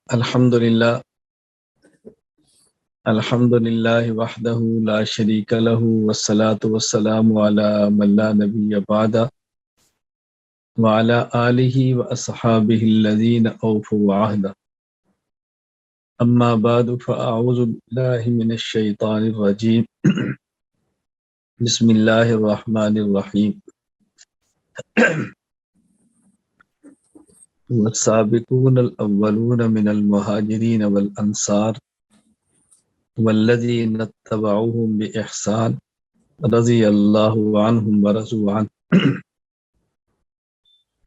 الحمد لله وحده لا شريك له والصلاة والسلام على من لا نبي بعده وعلى آله وأصحابه الذين أوفوا عهده. أما بعد فأعوذ بالله من الشيطان الرجيم. بسم الله الرحمن الرحيم. والسابقون الأولون من المهاجرين والأنصار والذين اتبعوهم بإحسان رضي الله عنهم ورضوا عنه.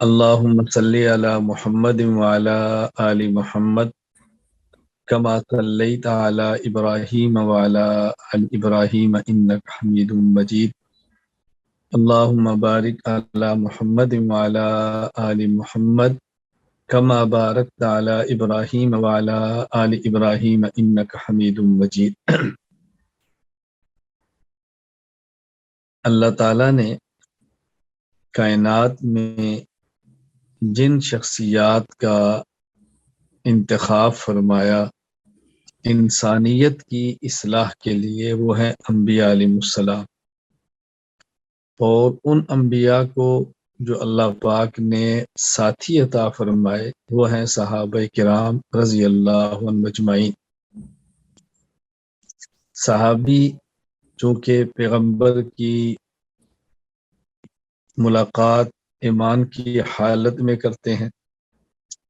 اللهم صل على محمد وعلى آل محمد كما صليت على إبراهيم وعلى آل إبراهيم إنك حميد مجيد. اللهم بارك على محمد وعلى آل محمد كما باركت على إبراهيم وعلى آل إبراهيم إنك حميد مجيد. اللہ تعالیٰ نے کائنات میں جن شخصیات کا انتخاب فرمایا انسانیت کی اصلاح کے لیے وہ ہیں انبیاء علیہ السلام، اور ان انبیاء کو جو اللہ پاک نے ساتھی عطا فرمائے وہ ہیں صحابہ کرام رضی اللہ عنہم اجمعین۔ صحابی چونکہ پیغمبر کی ملاقات ایمان کی حالت میں کرتے ہیں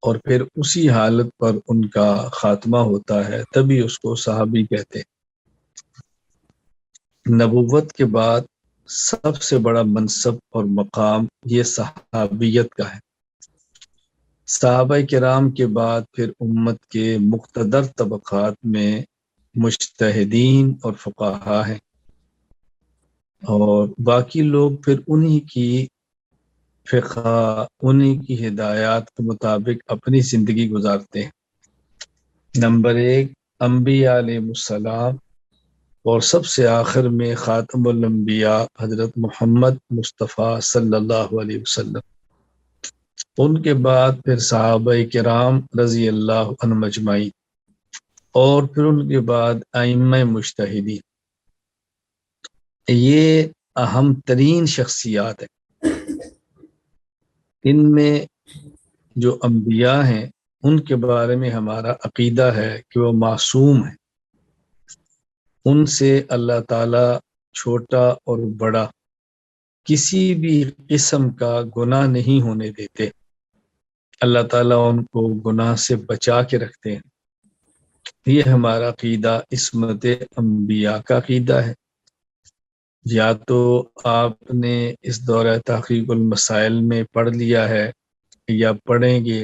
اور پھر اسی حالت پر ان کا خاتمہ ہوتا ہے، تبھی اس کو صحابی کہتے ہیں۔ نبوت کے بعد سب سے بڑا منصب اور مقام یہ صحابیت کا ہے۔ صحابہ کرام کے بعد پھر امت کے مقتدر طبقات میں مجتہدین اور فقہا ہیں، اور باقی لوگ پھر انہی کی فقہ انہی کی ہدایات کے مطابق اپنی زندگی گزارتے ہیں۔ نمبر 1 انبیاء علیہ السلام، اور سب سے آخر میں خاتم الانبیاء حضرت محمد مصطفیٰ صلی اللہ علیہ وسلم۔ ان کے بعد پھر صحابہ کرام رضی اللہ عنہم اجمعین، اور پھر ان کے بعد ائمہ مجتہدین۔ یہ اہم ترین شخصیات ہیں۔ ان میں جو انبیاء ہیں ان کے بارے میں ہمارا عقیدہ ہے کہ وہ معصوم ہیں، ان سے اللہ تعالیٰ چھوٹا اور بڑا کسی بھی قسم کا گناہ نہیں ہونے دیتے۔ اللہ تعالیٰ ان کو گناہ سے بچا کے رکھتے ہیں۔ یہ ہمارا عقیدہ عصمت انبیاء کا عقیدہ ہے۔ یا تو آپ نے اس دورہ تحقیق المسائل میں پڑھ لیا ہے یا پڑھیں گے،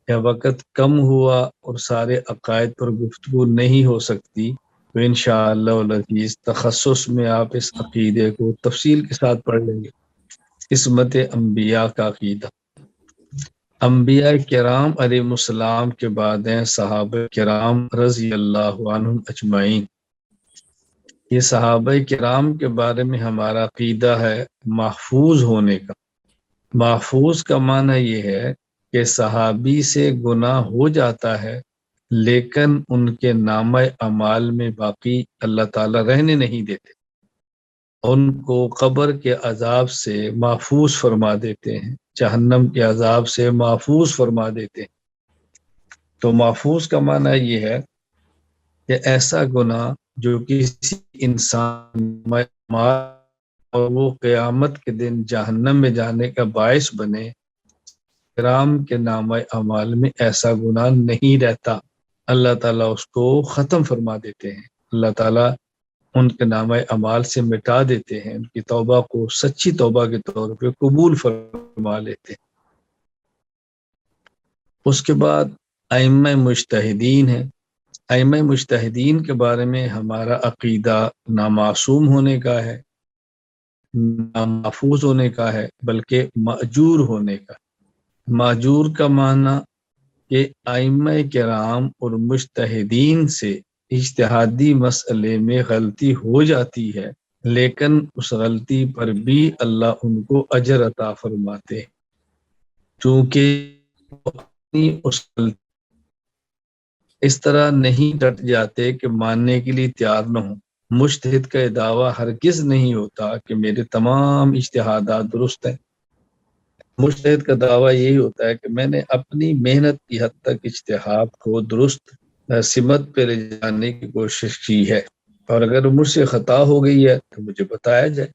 یا وقت کم ہوا اور سارے عقائد پر گفتگو نہیں ہو سکتی تو انشاءاللہ العزیز تخصص میں آپ اس عقیدے کو تفصیل کے ساتھ پڑھ لیں گے۔ عصمت انبیاء کا عقیدہ۔ انبیاء کرام علیہ السلام کے بعد ہیں صحابہ کرام رضی اللہ عنہم اجمعین۔ یہ صحابہ کرام کے بارے میں ہمارا عقیدہ ہے محفوظ ہونے کا۔ محفوظ کا معنی یہ ہے کہ صحابی سے گناہ ہو جاتا ہے لیکن ان کے نامہ اعمال میں باقی اللہ تعالیٰ رہنے نہیں دیتے، ان کو قبر کے عذاب سے محفوظ فرما دیتے ہیں، جہنم کے عذاب سے محفوظ فرما دیتے ہیں۔ تو محفوظ کا معنی یہ ہے کہ ایسا گناہ جو کسی انسان اور وہ قیامت کے دن جہنم میں جانے کا باعث بنے، کرام کے نامہ اعمال میں ایسا گناہ نہیں رہتا، اللہ تعالیٰ اس کو ختم فرما دیتے ہیں، اللہ تعالیٰ ان کے نامہ اعمال سے مٹا دیتے ہیں، ان کی توبہ کو سچی توبہ کے طور پہ قبول فرما لیتے ہیں۔ اس کے بعد ائمہ مجتہدین ہیں۔ ائمہ مجتہدین کے بارے میں ہمارا عقیدہ نہ معصوم ہونے کا ہے نہ محفوظ ہونے کا ہے، بلکہ مأجور ہونے کا۔ مأجور کا معنی کہ ائمہ کرام اور مجتہدین سے اجتہادی مسئلے میں غلطی ہو جاتی ہے لیکن اس غلطی پر بھی اللہ ان کو اجر عطا فرماتے ہیں، چونکہ اس اس طرح نہیں ڈٹ جاتے کہ ماننے کے لیے تیار نہ ہوں۔ مجتہد کا یہ دعویٰ ہرگز نہیں ہوتا کہ میرے تمام اجتہادات درست ہیں۔ مجتہد کا دعویٰ یہی ہوتا ہے کہ میں نے اپنی محنت کی حد تک اجتہاد کو درست سمت پہ لے جانے کی کوشش کی ہے، اور اگر مجھ سے خطا ہو گئی ہے تو مجھے بتایا جائے۔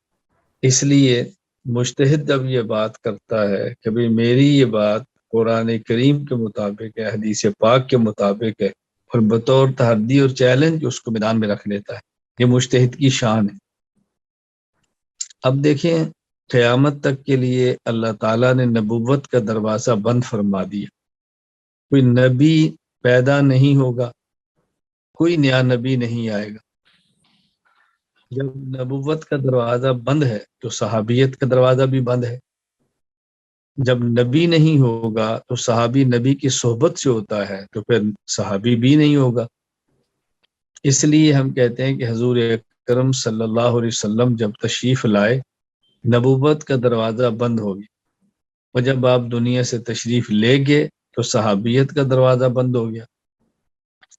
اس لیے مجتہد جب یہ بات کرتا ہے کہ بھئی میری یہ بات قرآن کریم کے مطابق ہے، حدیث پاک کے مطابق ہے، اور بطور تحدی اور چیلنج اس کو میدان میں رکھ لیتا ہے، یہ مجتہد کی شان ہے۔ اب دیکھیں، قیامت تک کے لیے اللہ تعالیٰ نے نبوت کا دروازہ بند فرما دیا۔ کوئی نبی پیدا نہیں ہوگا، کوئی نیا نبی نہیں آئے گا۔ جب نبوت کا دروازہ بند ہے تو صحابیت کا دروازہ بھی بند ہے۔ جب نبی نہیں ہوگا تو صحابی نبی کی صحبت سے ہوتا ہے، تو پھر صحابی بھی نہیں ہوگا۔ اس لیے ہم کہتے ہیں کہ حضور اکرم صلی اللہ علیہ وسلم جب تشریف لائے، نبوت کا دروازہ بند ہو گیا، اور جب آپ دنیا سے تشریف لے گئے تو صحابیت کا دروازہ بند ہو گیا۔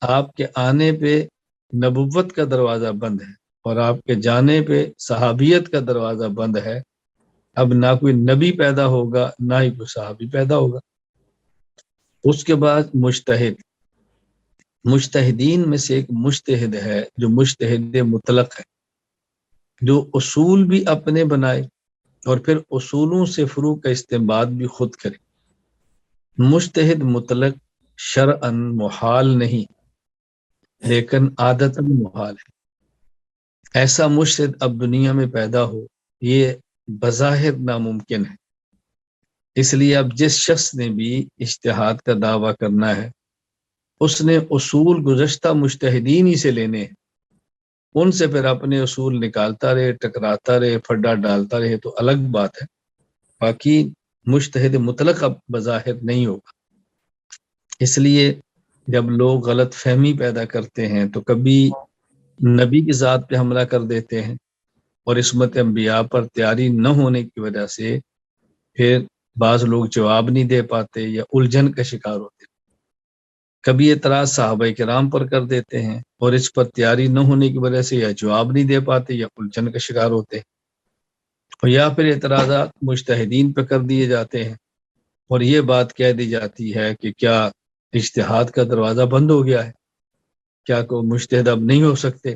آپ کے آنے پہ نبوت کا دروازہ بند ہے، اور آپ کے جانے پہ صحابیت کا دروازہ بند ہے۔ اب نہ کوئی نبی پیدا ہوگا، نہ ہی کوئی صحابی پیدا ہوگا۔ اس کے بعد مجتہدین میں سے ایک مجتہد ہے جو مجتہد مطلق ہے، جو اصول بھی اپنے بنائے اور پھر اصولوں سے فروع کا استنباط بھی خود کرے۔ مجتہد مطلق شرعاً محال نہیں، لیکن عادتاً محال ہے۔ ایسا مجتہد اب دنیا میں پیدا ہو، یہ بظاہر ناممکن ہے۔ اس لیے اب جس شخص نے بھی اجتہاد کا دعویٰ کرنا ہے، اس نے اصول گزشتہ مجتہدین ہی سے لینے ہیں۔ ان سے پھر اپنے اصول نکالتا رہے، ٹکراتا رہے، پھڈا ڈالتا رہے تو الگ بات ہے، باقی مجتہد مطلق اب بظاہر نہیں ہوگا۔ اس لیے جب لوگ غلط فہمی پیدا کرتے ہیں تو کبھی نبی کی ذات پہ حملہ کر دیتے ہیں، اور عصمت انبیاء پر تیاری نہ ہونے کی وجہ سے پھر بعض لوگ جواب نہیں دے پاتے یا الجھن کا شکار ہوتے ہیں۔ کبھی اعتراض صحابہ کرام پر کر دیتے ہیں، اور اس پر تیاری نہ ہونے کی وجہ سے یا جواب نہیں دے پاتے یا الجھن کا شکار ہوتے ہیں، یا پھر اعتراضات مجتہدین پہ کر دیے جاتے ہیں، اور یہ بات کہہ دی جاتی ہے کہ کیا اجتہاد کا دروازہ بند ہو گیا ہے، کیا کوئی مجتہد اب نہیں ہو سکتے؟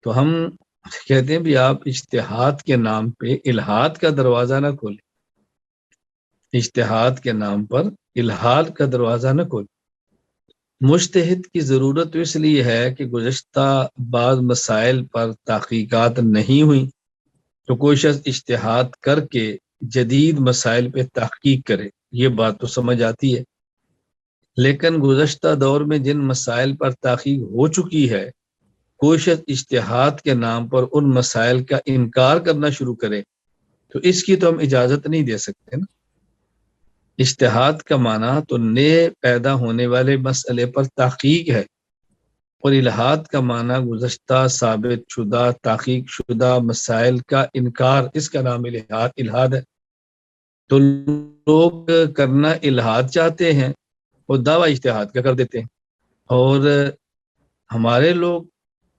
تو ہم کہتے ہیں بھی آپ اجتہاد کے نام پہ الہاد کا دروازہ نہ کھولیں، اجتہاد کے نام پر الہاد کا دروازہ نہ کھولیں۔ مجتہد کی ضرورت اس لیے ہے کہ گزشتہ بعض مسائل پر تحقیقات نہیں ہوئی تو کوئی شخص اجتہاد کر کے جدید مسائل پہ تحقیق کرے، یہ بات تو سمجھ آتی ہے۔ لیکن گزشتہ دور میں جن مسائل پر تحقیق ہو چکی ہے، کوئی شخص اجتہاد کے نام پر ان مسائل کا انکار کرنا شروع کرے تو اس کی تو ہم اجازت نہیں دے سکتے نا۔ اجتہاد کا معنی تو نئے پیدا ہونے والے مسئلے پر تحقیق ہے، اور الہاد کا معنی گزشتہ ثابت شدہ تحقیق شدہ مسائل کا انکار، اس کا نام الہاد ہے۔ تو لوگ کرنا الہاد چاہتے ہیں اور دعویٰ اجتہاد کا کر دیتے ہیں، اور ہمارے لوگ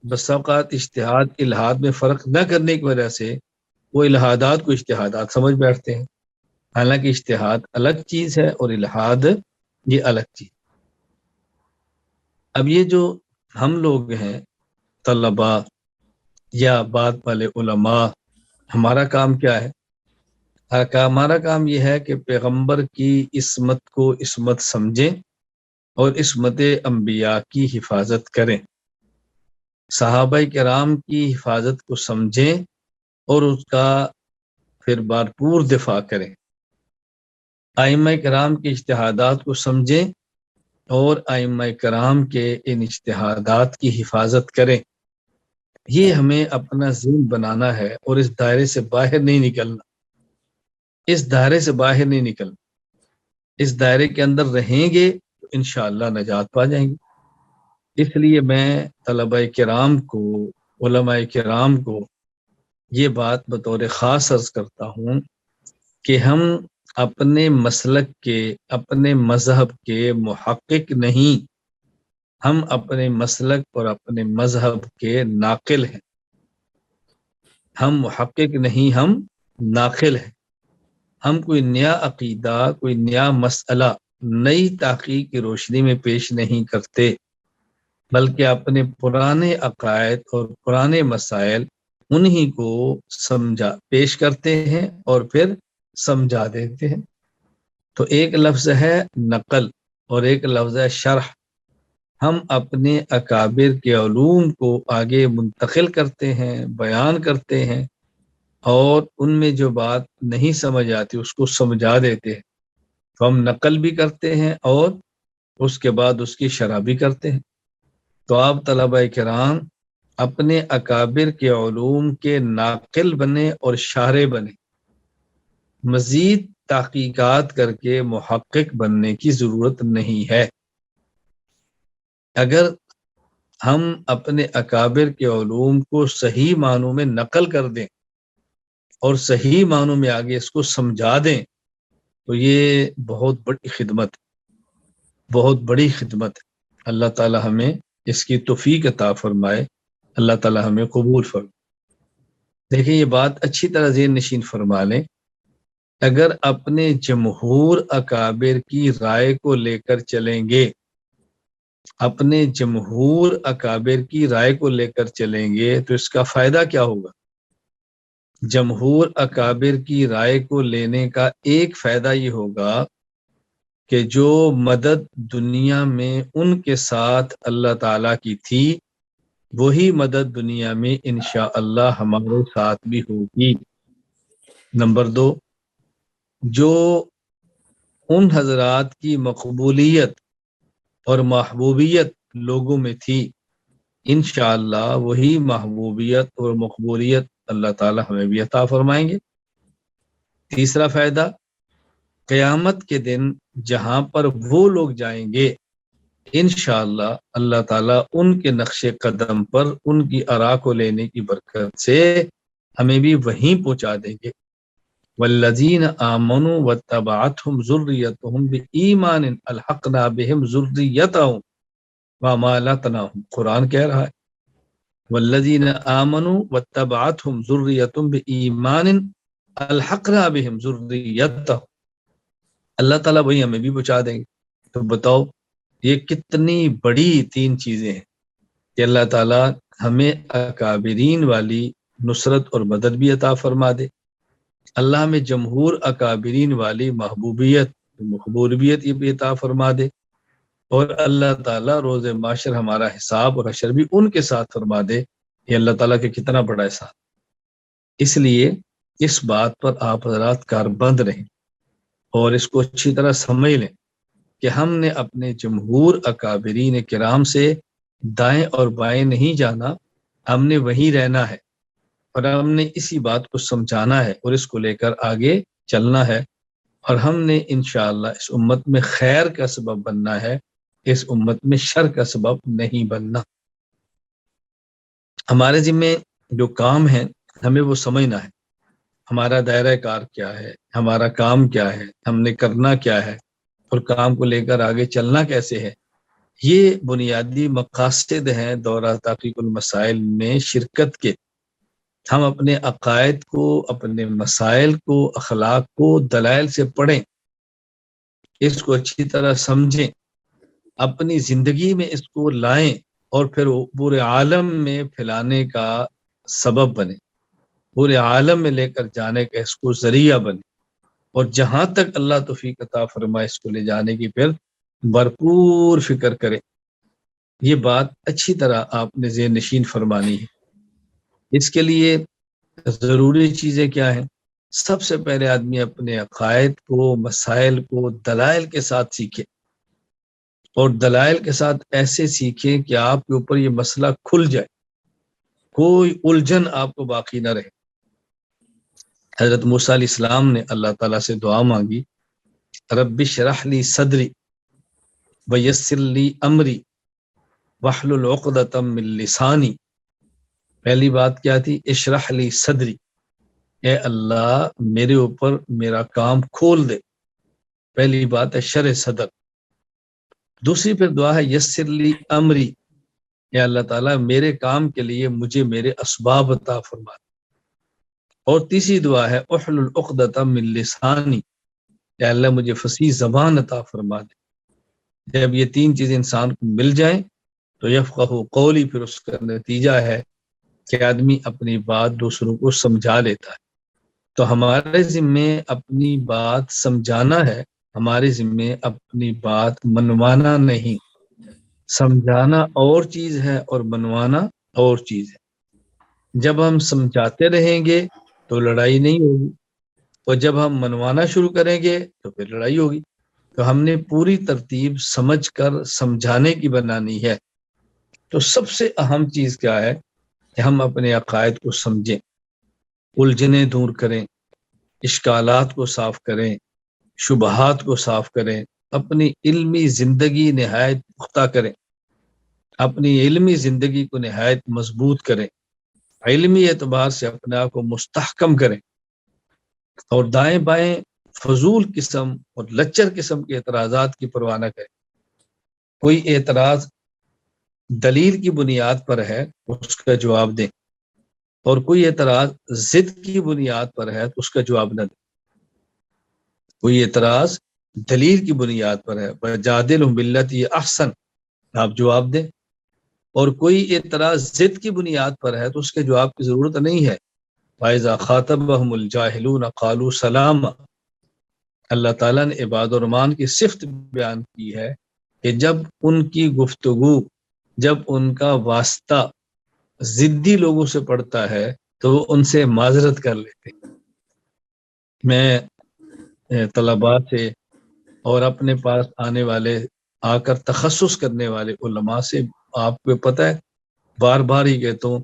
بس اوقات اجتہاد الہاد میں فرق نہ کرنے کی وجہ سے وہ الہادات کو اجتہادات سمجھ بیٹھتے ہیں، حالانکہ اجتہاد الگ چیز ہے اور الہاد یہ الگ چیز۔ اب یہ جو ہم لوگ ہیں طلباء یا بعد والے علماء، ہمارا کام کیا ہے؟ ہمارا کام یہ ہے کہ پیغمبر کی عصمت کو عصمت سمجھیں اور عصمت انبیاء کی حفاظت کریں، صحابہ کرام کی حفاظت کو سمجھیں اور اس کا پھر بھرپور دفاع کریں، ائمہ کرام کے اجتہادات کو سمجھیں اور ائمہ کرام کے ان اجتہادات کی حفاظت کریں۔ یہ ہمیں اپنا ذہن بنانا ہے اور اس دائرے سے باہر نہیں نکلنا، اس دائرے سے باہر نہیں نکلنا۔ اس دائرے کے اندر رہیں گے تو انشاءاللہ نجات پا جائیں گے۔ اس لیے میں طلبہ کرام کو، علماء کرام کو یہ بات بطور خاص عرض کرتا ہوں کہ ہم اپنے مسلک کے، اپنے مذہب کے محقق نہیں، ہم اپنے مسلک اور اپنے مذہب کے ناقل ہیں، ہم محقق نہیں، ہم ناقل ہیں۔ ہم کوئی نیا عقیدہ، کوئی نیا مسئلہ نئی تحقیق کی روشنی میں پیش نہیں کرتے، بلکہ اپنے پرانے عقائد اور پرانے مسائل انہی کو پیش کرتے ہیں اور پھر سمجھا دیتے ہیں۔ تو ایک لفظ ہے نقل اور ایک لفظ ہے شرح۔ ہم اپنے اکابر کے علوم کو آگے منتقل کرتے ہیں، بیان کرتے ہیں، اور ان میں جو بات نہیں سمجھ آتی اس کو سمجھا دیتے ہیں۔ تو ہم نقل بھی کرتے ہیں اور اس کے بعد اس کی شرح بھی کرتے ہیں۔ تو آپ طلبہ کرام اپنے اکابر کے علوم کے ناقل بنے اور شارح بنے، مزید تحقیقات کر کے محقق بننے کی ضرورت نہیں ہے۔ اگر ہم اپنے اکابر کے علوم کو صحیح معنوں میں نقل کر دیں اور صحیح معنوں میں آگے اس کو سمجھا دیں تو یہ بہت بڑی خدمت، بہت بڑی خدمت ہے۔ اللہ تعالی ہمیں اس کی توفیق عطا فرمائے، اللہ تعالی ہمیں قبول فرمائے۔ دیکھیں یہ بات اچھی طرح ذہن نشین فرما لیں، اگر اپنے جمہور اکابر کی رائے کو لے کر چلیں گے، اپنے جمہور اکابر کی رائے کو لے کر چلیں گے تو اس کا فائدہ کیا ہوگا؟ جمہور اکابر کی رائے کو لینے کا ایک فائدہ یہ ہوگا کہ جو مدد دنیا میں ان کے ساتھ اللہ تعالیٰ کی تھی وہی مدد دنیا میں انشاءاللہ ہمارے ساتھ بھی ہوگی۔ نمبر 2، جو ان حضرات کی مقبولیت اور محبوبیت لوگوں میں تھی انشاءاللہ وہی محبوبیت اور مقبولیت اللہ تعالی ہمیں بھی عطا فرمائیں گے۔ تیسرا فائدہ، قیامت کے دن جہاں پر وہ لوگ جائیں گے انشاءاللہ اللہ تعالیٰ ان کے نقش قدم پر ان کی آراء کو لینے کی برکت سے ہمیں بھی وہیں پہنچا دیں گے۔ والذین آمنوا واتبعتهم ذریتهم بایمان الحقنا بهم ذریتهم وما لتناهم، قرآن کہہ رہا ہے والذین آمنوا واتبعتهم ذریتهم بایمان الحقنا بهم ذریتهم، اللہ تعالیٰ وہی ہمیں بھی پہنچا دیں گے۔ تو بتاؤ یہ کتنی بڑی 3 چیزیں ہیں کہ اللہ تعالیٰ ہمیں اکابرین والی نصرت اور مدد بھی عطا فرما دے، اللہ میں جمہور اکابرین والی محبوبیت مقبولیت یہ بھی عطا فرما دے، اور اللہ تعالیٰ روز معاشر ہمارا حساب اور حشر بھی ان کے ساتھ فرما دے۔ یہ اللہ تعالیٰ کے کتنا بڑا احسان۔ اس لیے اس بات پر آپ حضرات کاربند رہیں اور اس کو اچھی طرح سمجھ لیں کہ ہم نے اپنے جمہور اکابرین کرام سے دائیں اور بائیں نہیں جانا، ہم نے وہیں رہنا ہے اور ہم نے اسی بات کو سمجھانا ہے اور اس کو لے کر آگے چلنا ہے، اور ہم نے انشاءاللہ اس امت میں خیر کا سبب بننا ہے، اس امت میں شر کا سبب نہیں بننا۔ ہمارے ذمہ جو کام ہے ہمیں وہ سمجھنا ہے، ہمارا دائرہ کار کیا ہے، ہمارا کام کیا ہے، ہم نے کرنا کیا ہے، اور کام کو لے کر آگے چلنا کیسے ہے۔ یہ بنیادی مقاصد ہیں دورہ تحقیق المسائل میں شرکت کے۔ ہم اپنے عقائد کو، اپنے مسائل کو، اخلاق کو دلائل سے پڑھیں، اس کو اچھی طرح سمجھیں، اپنی زندگی میں اس کو لائیں اور پھر پورے عالم میں پھیلانے کا سبب بنے، پورے عالم میں لے کر جانے کا اس کو ذریعہ بنے، اور جہاں تک اللہ توفیق عطا فرمائے اس کو لے جانے کی پھر بھرپور فکر کرے۔ یہ بات اچھی طرح آپ نے ذہن نشین فرمانی ہے۔ اس کے لیے ضروری چیزیں کیا ہیں؟ سب سے پہلے آدمی اپنے عقائد کو، مسائل کو دلائل کے ساتھ سیکھے، اور دلائل کے ساتھ ایسے سیکھے کہ آپ کے اوپر یہ مسئلہ کھل جائے، کوئی الجھن آپ کو باقی نہ رہے۔ حضرت موسیٰ علیہ السلام نے اللہ تعالیٰ سے دعا مانگی، رب اشرح لی صدری ویسر لی امری واحلل عقدۃ من لسانی۔ پہلی بات کیا تھی؟ اشرح لی صدری، اے اللہ میرے اوپر میرا کام کھول دے۔ پہلی بات ہے شرح صدر، دوسری پھر دعا ہے یسر لی امری، یا اللہ تعالیٰ میرے کام کے لیے مجھے میرے اسباب عطا فرما دے۔ اور تیسری دعا ہے احلل عقدۃ من لسانی، یا اللہ مجھے فصیح زبان عطا فرما دے۔ جب یہ تین چیزیں انسان کو مل جائیں تو یفقہ قولی، پھر اس کا نتیجہ ہے کہ آدمی اپنی بات دوسروں کو سمجھا لیتا ہے۔ تو ہمارے ذمے اپنی بات سمجھانا ہے، ہمارے ذمے اپنی بات منوانا نہیں۔ سمجھانا اور چیز ہے اور منوانا اور چیز ہے۔ جب ہم سمجھاتے رہیں گے تو لڑائی نہیں ہوگی، اور جب ہم منوانا شروع کریں گے تو پھر لڑائی ہوگی۔ تو ہم نے پوری ترتیب سمجھ کر سمجھانے کی بنانی ہے۔ تو سب سے اہم چیز کیا ہے کہ ہم اپنے عقائد کو سمجھیں، الجھنیں دور کریں، اشکالات کو صاف کریں، شبہات کو صاف کریں، اپنی علمی زندگی نہایت پختہ کریں، اپنی علمی زندگی کو نہایت مضبوط کریں، علمی اعتبار سے اپنے آپ کو مستحکم کریں، اور دائیں بائیں فضول قسم اور لچر قسم کے اعتراضات کی پرواہ نہ کریں۔ کوئی اعتراض دلیل کی بنیاد پر ہے اس کا جواب دیں، اور کوئی اعتراض ضد کی بنیاد پر ہے تو اس کا جواب نہ دیں۔ کوئی اعتراض دلیل کی بنیاد پر ہے، وَجَادِلْهُم بِالَّتِي أَحْسَنُ، آپ جواب دیں، اور کوئی اعتراض ضد کی بنیاد پر ہے تو اس کے جواب کی ضرورت نہیں ہے۔ وَإِذَا خَاطَبَهُمُ الْجَاهِلُونَ قَالُوا سَلَامًا، اللہ تعالیٰ نے عباد الرحمن کی صفت بیان کی ہے کہ جب ان کی گفتگو، جب ان کا واسطہ ضدی لوگوں سے پڑتا ہے تو وہ ان سے معذرت کر لیتے ہیں۔ میں طلباء سے اور اپنے پاس آنے والے، آ کر تخصص کرنے والے علماء سے، آپ کو پتہ ہے بار بار ہی کہتا ہوں،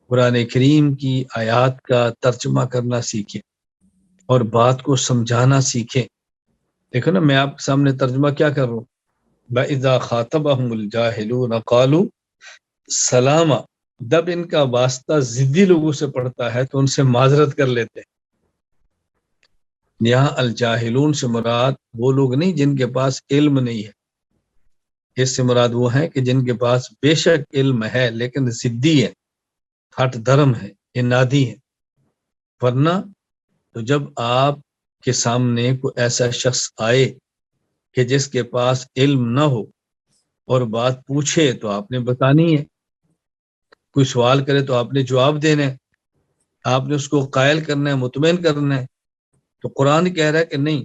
قرآن کریم کی آیات کا ترجمہ کرنا سیکھیں اور بات کو سمجھانا سیکھیں۔ دیکھو نا، میں آپ کے سامنے ترجمہ کیا کر رہا ہوں، وَإِذَا خَاطَبَهُمُ الْجَاهِلُونَ قَالُوا سَلَامًا، جب ان کا واسطہ ضدی لوگوں سے پڑتا ہے تو ان سے معذرت کر لیتے ہیں۔ یہاں الجاہلون سے مراد وہ لوگ نہیں جن کے پاس علم نہیں ہے، اس سے مراد وہ ہیں کہ جن کے پاس بے شک علم ہے لیکن ضدی ہے، ہٹ دھرم ہے، انادی ہے۔ ورنہ تو جب آپ کے سامنے کوئی ایسا شخص آئے کہ جس کے پاس علم نہ ہو اور بات پوچھے تو آپ نے بتانی ہے، کوئی سوال کرے تو آپ نے جواب دینا ہے، آپ نے اس کو قائل کرنا ہے، مطمئن کرنا ہے۔ تو قرآن کہہ رہا ہے کہ نہیں،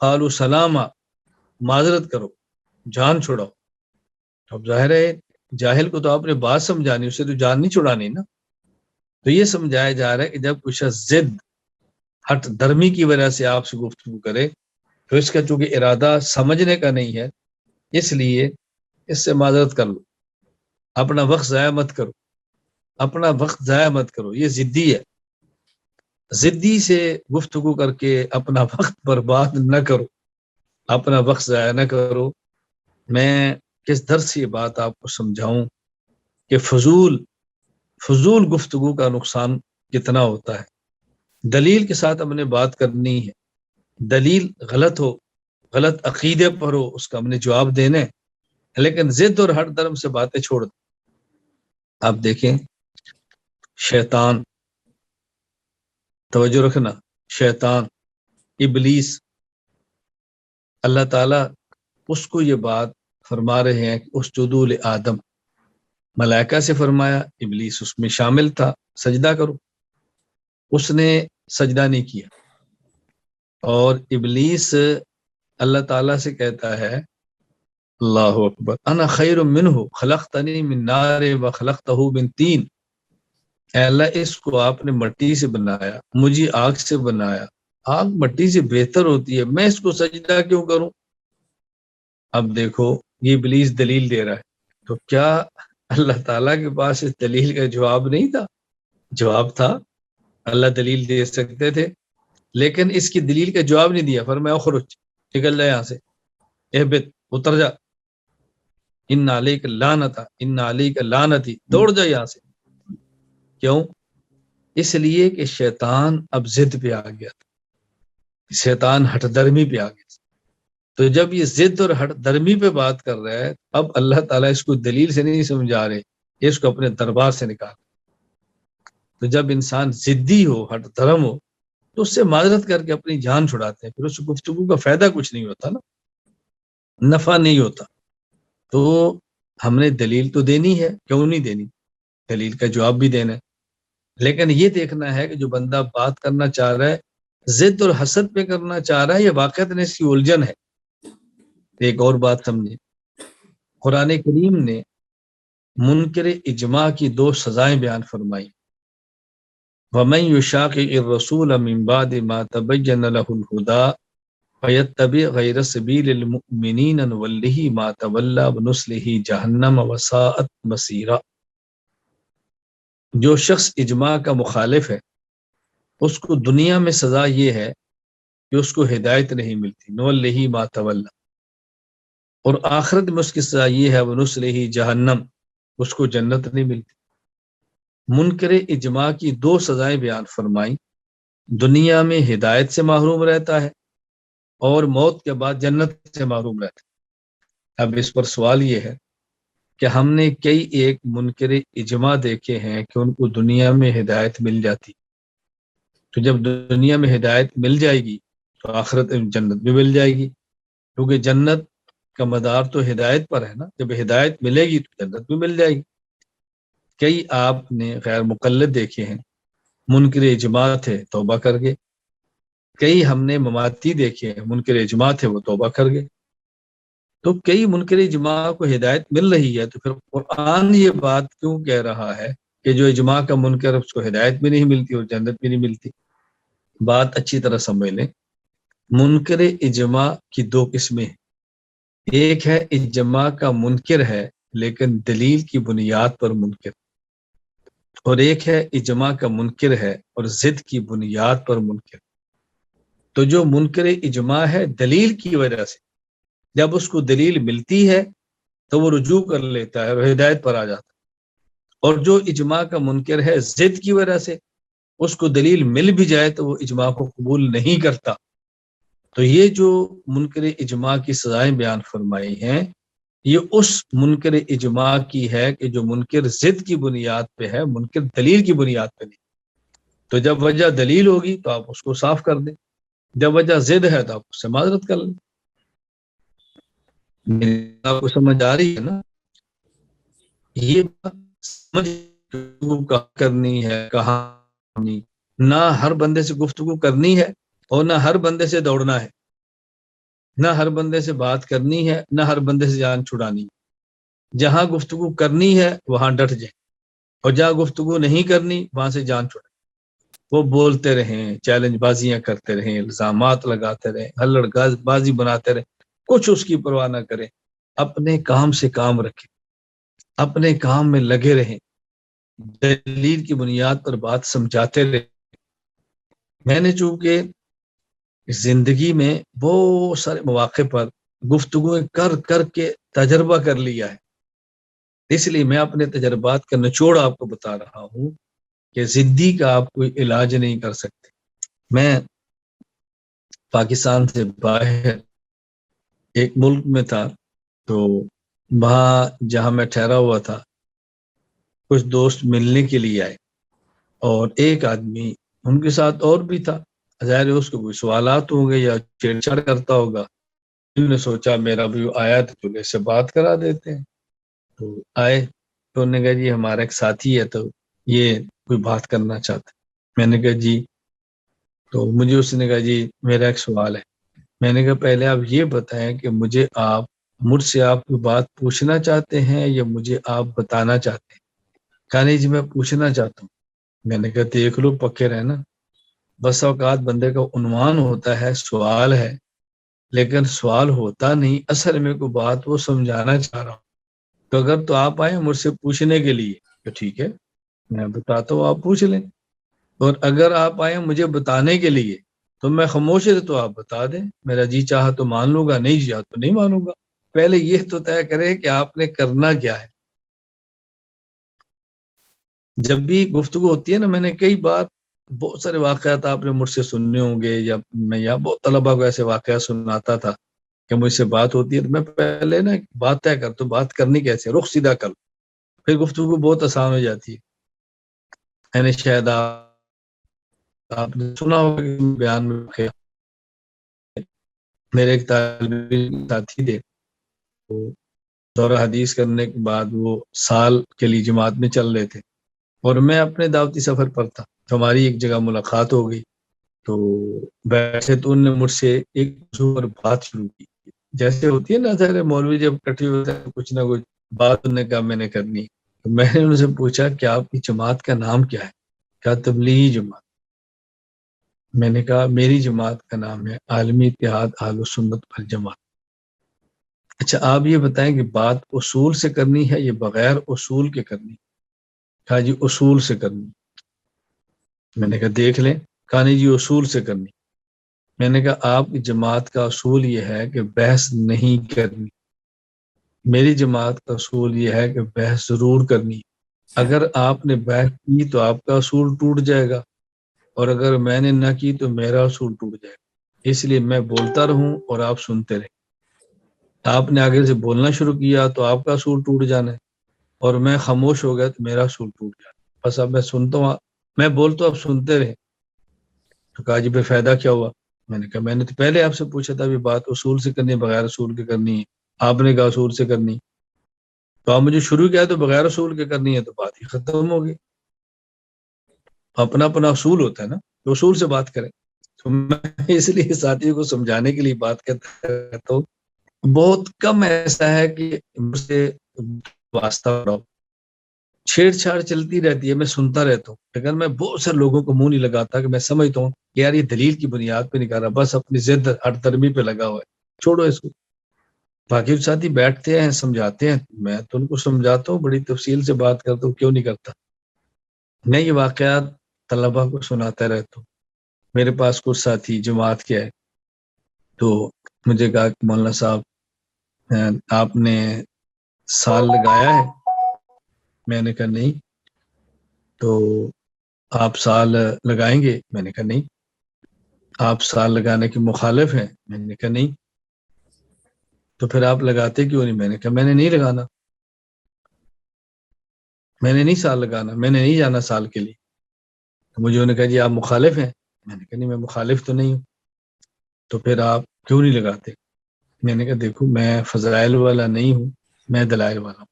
قالوا سلاما، معذرت کرو، جان چھڑاؤ۔ تو اب ظاہر ہے جاہل کو تو آپ نے بات سمجھانی، اسے تو جان نہیں چھڑانی نا۔ تو یہ سمجھایا جا رہا ہے کہ جب کچھ ضد، ہٹ درمی کی وجہ سے آپ سے گفتگو کرے تو اس کا چونکہ ارادہ سمجھنے کا نہیں ہے، اس لیے اس سے معذرت کر لو، اپنا وقت ضائع مت کرو، اپنا وقت ضائع مت کرو، یہ ضدی ہے۔ ضدی سے گفتگو کر کے اپنا وقت برباد نہ کرو، اپنا وقت ضائع نہ کرو۔ میں کس درس سے یہ بات آپ کو سمجھاؤں کہ فضول گفتگو کا نقصان کتنا ہوتا ہے۔ دلیل کے ساتھ ہم نے بات کرنی ہے، دلیل غلط ہو، غلط عقیدے پر ہو، اس کا ہم نے جواب دینے، لیکن ضد اور ہر درم سے باتیں چھوڑ دیں۔ آپ دیکھیں شیطان، توجہ رکھنا، شیطان، ابلیس، اللہ تعالیٰ اس کو یہ بات فرما رہے ہیں کہ اسجدوا لآدم، ملائکہ سے فرمایا، ابلیس اس میں شامل تھا، سجدہ کرو، اس نے سجدہ نہیں کیا، اور ابلیس اللہ تعالیٰ سے کہتا ہے، اللہ اکبر، انا خیر منہ خلقتنی من نار وخلقتہ من طین، اے اللہ اس کو آپ نے مٹی سے بنایا، مجھے آگ سے بنایا، آگ مٹی سے بہتر ہوتی ہے، میں اس کو سجدہ کیوں کروں؟ اب دیکھو یہ ابلیس دلیل دے رہا ہے، تو کیا اللہ تعالیٰ کے پاس اس دلیل کا جواب نہیں تھا؟ جواب تھا، اللہ دلیل دے سکتے تھے، لیکن اس کی دلیل کا جواب نہیں دیا، فرمایا اخرج، نکل جا یہاں سے، اہبط، اتر جا، ان علیک لعنت، ان علیک لعنتی، دوڑ جا یہاں سے۔ کیوں؟ اس لیے کہ شیطان اب ضد پہ آ گیا تھا، شیطان ہٹ درمی پہ آ گیا تھا۔ تو جب یہ ضد اور ہٹ درمی پہ بات کر رہا ہے، اب اللہ تعالیٰ اس کو دلیل سے نہیں سمجھا رہے، اس کو اپنے دربار سے نکال۔ تو جب انسان ضدی ہو، ہٹ دھرم ہو، تو اس سے معذرت کر کے اپنی جان چھڑاتے ہیں، پھر اس گفتگو کا فائدہ کچھ نہیں ہوتا نا، نفع نہیں ہوتا۔ تو ہم نے دلیل تو دینی ہے، کیوں نہیں دینی، دلیل کا جواب بھی دینا ہے، لیکن یہ دیکھنا ہے کہ جو بندہ بات کرنا چاہ رہا ہے ضد اور حسد پہ کرنا چاہ رہا ہے، یہ واقعتاً اس کی الجھن ہے۔ ایک اور بات سمجھے، قرآن کریم نے منکر اجماع کی 2 سزائیں بیان فرمائی۔ وَمَن يُشَاقِقِ الرَّسُولَ مِن بَعْدِ مَا تَبَيَّنَ لَهُ الْهُدَىٰ فَيَتَّبِعْ غَيْرَ سَبِيلِ الْمُؤْمِنِينَ نُوَلِّهِ مَا تَوَلَّىٰ وَنُصْلِهِ جَهَنَّمَ وَسَاءَتْ مَصِيرًا۔ جو شخص اجماع کا مخالف ہے اس کو دنیا میں سزا یہ ہے کہ اس کو ہدایت نہیں ملتی، نُوَلِّهِ مَا تَوَلَّىٰ، اور آخرت میں اس کی سزا یہ ہے وَنُصْلِهِ جہنم، اس کو جنت نہیں ملتی۔ منکر اجماع کی 2 سزائیں بیان فرمائیں، دنیا میں ہدایت سے محروم رہتا ہے اور موت کے بعد جنت سے محروم رہتا ہے۔ اب اس پر سوال یہ ہے کہ ہم نے کئی ایک منکر اجماع دیکھے ہیں کہ ان کو دنیا میں ہدایت مل جاتی، تو جب دنیا میں ہدایت مل جائے گی تو آخرت میں جنت بھی مل جائے گی، کیونکہ جنت کا مدار تو ہدایت پر ہے نا، جب ہدایت ملے گی تو جنت بھی مل جائے گی۔ کئی آپ نے غیر مقلد دیکھے ہیں، منکر اجماع تھے توبہ کر گئے، کئی ہم نے مماتی دیکھے ہیں منکر اجماع تھے وہ توبہ کر گئے۔ تو کئی منکر اجماع کو ہدایت مل رہی ہے، تو پھر قرآن یہ بات کیوں کہہ رہا ہے کہ جو اجماع کا منکر اس کو ہدایت بھی نہیں ملتی اور جنت بھی نہیں ملتی؟ بات اچھی طرح سمجھ لیں، منکر اجماع کی 2 قسمیں ہیں، ایک ہے اجماع کا منکر ہے لیکن دلیل کی بنیاد پر منکر، اور ایک ہے اجماع کا منکر ہے اور ضد کی بنیاد پر منکر۔ تو جو منکر اجماع ہے دلیل کی وجہ سے، جب اس کو دلیل ملتی ہے تو وہ رجوع کر لیتا ہے اور ہدایت پر آ جاتا ہے، اور جو اجماع کا منکر ہے ضد کی وجہ سے، اس کو دلیل مل بھی جائے تو وہ اجماع کو قبول نہیں کرتا۔ تو یہ جو منکر اجماع کی سزائیں بیان فرمائی ہیں، یہ اس منکر اجماع کی ہے کہ جو منکر ضد کی بنیاد پہ ہے، منکر دلیل کی بنیاد پہ نہیں۔ تو جب وجہ دلیل ہوگی تو آپ اس کو صاف کر دیں، جب وجہ ضد ہے تو آپ اس سے معذرت کر لیں۔ آپ کو سمجھ آ رہی ہے نا؟ یہ بات سمجھ کہاں کرنی ہے کہاں نہیں، نہ ہر بندے سے گفتگو کرنی ہے اور نہ ہر بندے سے دوڑنا ہے، نہ ہر بندے سے بات کرنی ہے، نہ ہر بندے سے جان چھڑانی ہے۔ جہاں گفتگو کرنی ہے وہاں ڈٹ جائیں، اور جہاں گفتگو نہیں کرنی وہاں سے جان چھڑائیں۔ وہ بولتے رہیں، چیلنج بازیاں کرتے رہیں، الزامات لگاتے رہیں، ہلڑ بازی بناتے رہیں، کچھ اس کی پرواہ نہ کریں، اپنے کام سے کام رکھیں، اپنے کام میں لگے رہیں، دلیل کی بنیاد پر بات سمجھاتے رہیں۔ میں نے چونکہ زندگی میں بہت سارے مواقع پر گفتگو کر کر کے تجربہ کر لیا ہے، اس لیے میں اپنے تجربات کا نچوڑ آپ کو بتا رہا ہوں کہ ضدی کا آپ کوئی علاج نہیں کر سکتے۔ میں پاکستان سے باہر ایک ملک میں تھا، تو وہاں جہاں میں ٹھہرا ہوا تھا کچھ دوست ملنے کے لیے آئے، اور ایک آدمی ان کے ساتھ اور بھی تھا، ظاہر ہے اس کو کوئی سوالات ہوں گے یا چھیڑ چھاڑ کرتا ہوگا، انہوں نے سوچا میرا بھی آیا تو چلے سے بات کرا دیتے ہیں۔ تو آئے تو انہوں نے کہا جی ہمارا ایک ساتھی ہے تو یہ کوئی بات کرنا چاہتا ہے۔ میں نے کہا جی، تو مجھے اس نے کہا جی میرا ایک سوال ہے۔ میں نے کہا پہلے آپ یہ بتائیں کہ مجھ سے آپ کوئی بات پوچھنا چاہتے ہیں یا مجھے آپ بتانا چاہتے ہیں؟ کہا نہیں جی میں پوچھنا چاہتا ہوں۔ میں نے کہا دیکھ لو پکے رہنا، بس اوقات بندے کا عنوان ہوتا ہے سوال ہے، لیکن سوال ہوتا نہیں، اصل میں کوئی بات وہ سمجھانا چاہ رہا ہوں۔ تو اگر تو آپ آئے مجھ سے پوچھنے کے لیے تو ٹھیک ہے میں بتاتا ہوں، آپ پوچھ لیں، اور اگر آپ آئے مجھے بتانے کے لیے تو میں خاموش ہے تو آپ بتا دیں، میرا جی چاہا تو مان لوں گا، نہیں چاہا تو نہیں مانوں گا۔ پہلے یہ تو طے کرے کہ آپ نے کرنا کیا ہے۔ جب بھی گفتگو ہوتی ہے نا، میں نے کئی بار بہت سارے واقعات آپ نے مجھ سے سننے ہوں گے، یا میں یہاں بہت طلبا کو ایسے واقعات سناتا تھا کہ مجھ سے بات ہوتی ہے تو میں پہلے نا بات طے کرتا ہوں، بات کرنی کیسے، رخ سیدھا کر، پھر گفتگو بہت آسان ہو جاتی ہے. یعنی شاید آپ نے سنا ہوگا کہ بیان میں کیا، میرے ایک طالب علم ساتھی تھے، تو دورہ حدیث کرنے کے بعد وہ سال کے لیے جماعت میں چل رہے تھے اور میں اپنے دعوتی سفر پر تھا، تو ہماری ایک جگہ ملاقات ہو گئی. تو بیٹھے تو انہوں نے مجھ سے ایک موضوع پر بات شروع کی، جیسے ہوتی ہے نا سارے مولوی جب اکٹھے ہوتے ہیں کچھ نہ کچھ بات انہوں نے کہا میں نے کرنی. تو میں نے ان سے پوچھا کہ آپ کی جماعت کا نام کیا ہے؟ کہا تبلیغی جماعت. میں نے کہا میری جماعت کا نام ہے عالمی اتحاد اہل سنت والجماعت. اچھا آپ یہ بتائیں کہ بات اصول سے کرنی ہے یا بغیر اصول کے کرنی؟ کہا جی اصول سے کرنی. میں نے کہا دیکھ لیں. کہا نہیں جی اصول سے کرنی. میں نے کہا آپ کی جماعت کا اصول یہ ہے کہ بحث نہیں کرنی، میری جماعت کا اصول یہ ہے کہ بحث ضرور کرنی. اگر آپ نے بحث کی تو آپ کا اصول ٹوٹ جائے گا، اور اگر میں نے نہ کی تو میرا اصول ٹوٹ جائے گا. اس لیے میں بولتا رہوں اور آپ سنتے رہیں. آپ نے آگے سے بولنا شروع کیا تو آپ کا اصول ٹوٹ جانا ہے، اور میں خاموش ہو گیا تو میرا اصول ٹوٹ جانا. بس اب میں سنتا ہوں، میں بولتا ہوں آپ سنتے رہیں. تو کہا جی پھر فائدہ کیا ہوا؟ میں نے کہا میں نے تو پہلے آپ سے پوچھا تھا بھی بات اصول سے کرنی ہے بغیر اصول کے کرنی ہے، آپ نے کہا اصول سے کرنی. تو آپ مجھے شروع کیا تو بغیر اصول کے کرنی ہے، تو بات ہی ختم ہوگی. اپنا اپنا اصول ہوتا ہے نا، تو اصول سے بات کریں. تو میں اس لیے ساتھیوں کو سمجھانے کے لیے بات کرتا رہتا ہوں. بہت کم ایسا ہے کہ مجھ سے واسطہ ہو، چھیڑ چھاڑ چلتی رہتی ہے، میں سنتا رہتا ہوں. لیکن میں بہت سے لوگوں کو منہ نہیں لگاتا کہ میں سمجھتا ہوں کہ یار یہ دلیل کی بنیاد پہ نہیں کر رہا، بس اپنی ضد ہر درمی پہ لگا ہوا ہے، چھوڑو اس کو. باقی ساتھی بیٹھتے ہیں سمجھاتے ہیں، میں تو ان کو سمجھاتا ہوں، بڑی تفصیل سے بات کرتا ہوں، کیوں نہیں کرتا. میں یہ واقعات طلبا کو سناتا رہتا ہوں. میرے پاس کچھ ساتھی جماعت کے ہے، تو مجھے کہا کہ مولانا صاحب آپ نے سال لگایا ہے؟ میں نے کہا نہیں. تو آپ سال لگائیں گے؟ میں نے کہا نہیں. آپ سال لگانے کے مخالف ہیں؟ میں نے کہا نہیں. تو پھر آپ لگاتے کیوں نہیں؟ میں نے کہا میں نے نہیں لگانا، میں نے نہیں سال لگانا، میں نے نہیں جانا سال کے لیے. تو مجھے انہوں نے کہا جی آپ مخالف ہیں؟ میں نے کہا نہیں میں مخالف تو نہیں ہوں. تو پھر آپ کیوں نہیں لگاتے؟ میں نے کہا دیکھو میں فضائل والا نہیں ہوں، میں دلائل والا ہوں،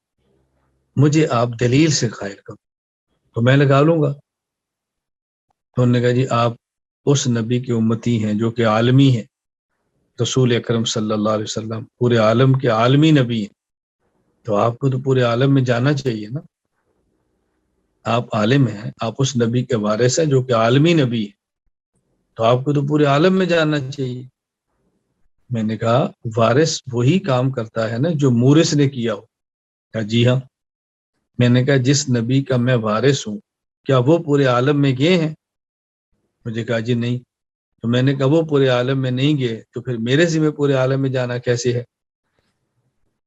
مجھے آپ دلیل سے قائل کرو تو میں لگا لوں گا. تو انہوں نے کہا جی آپ اس نبی کی امتی ہیں جو کہ عالمی ہیں، رسول اکرم صلی اللہ علیہ وسلم پورے عالم کے عالمی نبی ہیں، تو آپ کو تو پورے عالم میں جانا چاہیے نا. آپ عالم ہیں، آپ اس نبی کے وارث ہیں جو کہ عالمی نبی ہے، تو آپ کو تو پورے عالم میں جانا چاہیے. میں نے کہا وارث وہی کام کرتا ہے نا جو مورث نے کیا ہو. کہا جی ہاں. میں نے کہا جس نبی کا میں وارث ہوں کیا وہ پورے عالم میں گئے ہیں؟ مجھے کہا جی نہیں. تو میں نے کہا وہ پورے عالم میں نہیں گئے تو پھر میرے ذمہ پورے عالم میں جانا کیسے ہے؟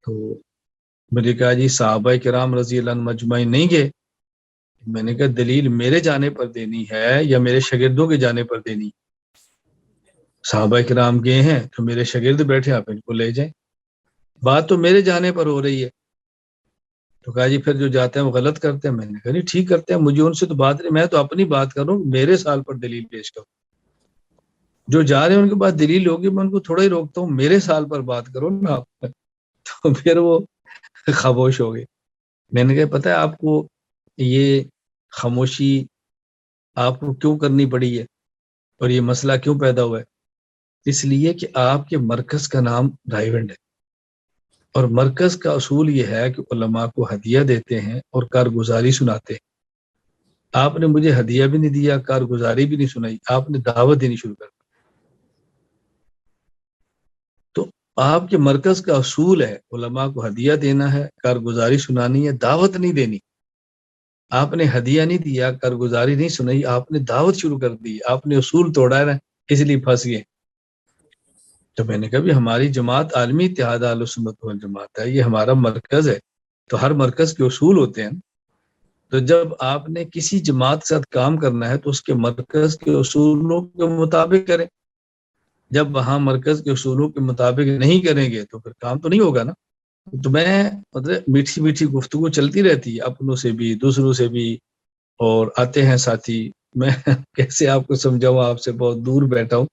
تو مجھے کہا جی صحابہ کرام رضی اللہ عنہ مجمعین نہیں گئے. میں نے کہا دلیل میرے جانے پر دینی ہے یا میرے شاگردوں کے جانے پر دینی؟ صحابہ کرام گئے ہیں تو میرے شاگرد بیٹھے، آپ ان کو لے جائیں، بات تو میرے جانے پر ہو رہی ہے. تو کہا جی پھر جو جاتے ہیں وہ غلط کرتے ہیں. میں نے کہا نہیں ٹھیک کرتے ہیں، مجھے ان سے تو بات نہیں، میں تو اپنی بات کر رہا ہوں، میرے سال پر دلیل پیش کروں. جو جا رہے ہیں ان کے پاس دلیل ہوگی، میں ان کو تھوڑا ہی روکتا ہوں، میرے سال پر بات کرو نا آپ. تو پھر وہ خاموش ہو گئے. میں نے کہا پتہ ہے آپ کو یہ خاموشی آپ کو کیوں کرنی پڑی ہے اور یہ مسئلہ کیوں پیدا ہوا ہے؟ اس لیے کہ آپ کے مرکز کا نام رائیونڈ ہے، اور مرکز کا اصول یہ ہے کہ علماء کو ہدیہ دیتے ہیں اور کارگزاری سناتے ہیں. آپ نے مجھے ہدیہ بھی نہیں دیا، کارگزاری بھی نہیں سنائی، آپ نے دعوت دینی شروع کر دی. تو آپ کے مرکز کا اصول ہے علماء کو ہدیہ دینا ہے، کارگزاری سنانی ہے، دعوت نہیں دینی. آپ نے ہدیہ نہیں دیا، کارگزاری نہیں سنائی، آپ نے دعوت شروع کر دی، آپ نے اصول توڑا ہے نا، اس لیے پھنس گئے. تو میں نے کہا بھی ہماری جماعت عالمی اتحاد اہل سنت والجماعت ہے، یہ ہمارا مرکز ہے، تو ہر مرکز کے اصول ہوتے ہیں. تو جب آپ نے کسی جماعت کے ساتھ کام کرنا ہے تو اس کے مرکز کے اصولوں کے مطابق کریں. جب وہاں مرکز کے اصولوں کے مطابق نہیں کریں گے تو پھر کام تو نہیں ہوگا نا. تو میں مطلب میٹھی میٹھی گفتگو چلتی رہتی ہے اپنوں سے بھی دوسروں سے بھی, اور آتے ہیں ساتھی. میں کیسے آپ کو سمجھاؤں, آپ سے بہت دور بیٹھا ہوں.